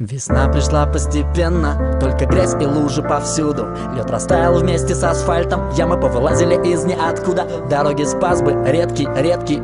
Весна пришла постепенно, только грязь и лужи повсюду. Лед растаял вместе с асфальтом, ямы повылазили из ниоткуда. Дороги спас бы редкий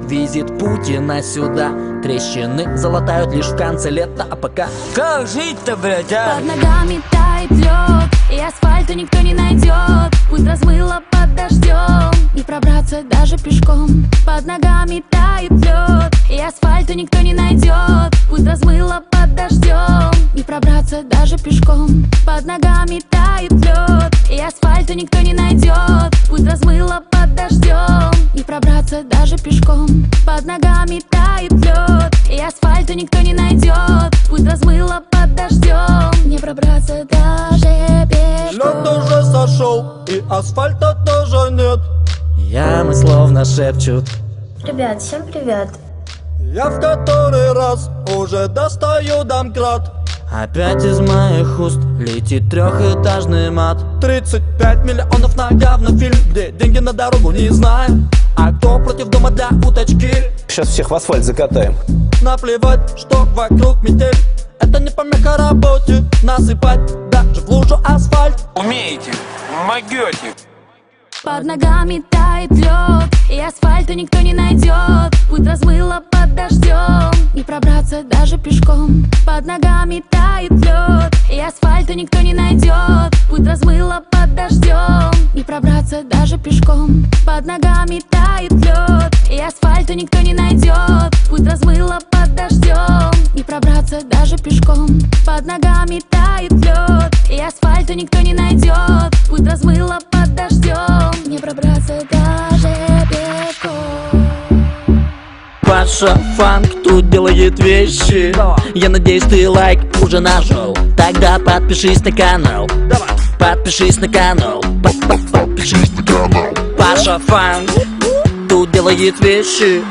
визит Путина сюда. Трещины залатают лишь в конце лета, а пока... Как жить-то, блядь, а? Под ногами тает лед, и асфальта никто не найдет. Путь размыло под дождем, не пробраться даже пешком. Под ногами тает лед, и асфальта никто не найдет. Путь размыло под дождем, не пробраться даже пешком. Под ногами тает лед, и асфальта никто не найдет. Путь размыло под дождем, не пробраться даже пешком. Под ногами тает лед, и асфальта никто не найдет. Путь размыло под дождем, не пробраться даже пешком. Лед уже сошел, и асфальта тоже нет. Ямы словно шепчут. Ребят, всем привет. Я в который раз уже достаю домкрат. Опять из моих уст летит трехэтажный мат. 35 миллионов на говнофильм, где деньги на дорогу не знаю. А кто против дома для уточки? Сейчас всех в асфальт закатаем. Наплевать, что вокруг метель. Это не помеха работе. Насыпать даже в лужу асфальт. Умеете, могете. Под ногами тает лед, и асфальта никто не найдет. Путь размыло под дождем, не пробраться даже пешком. Под ногами тает лед, и асфальта никто не найдет. Путь размыло под дождем, не пробраться даже пешком. Под ногами тает лед, и асфальта никто не найдет. Путь размыло под дождем, не пробраться даже пешком. Под ногами тает лед, и асфальта никто не найдет. Путь размыло под дождем, не пробраться даже пешком. Паша Фанк тут делает вещи. Я надеюсь, ты лайк уже нажал. Тогда подпишись на канал. Подпишись на канал. Подпишись на канал. Паша Фанк тут делает вещи.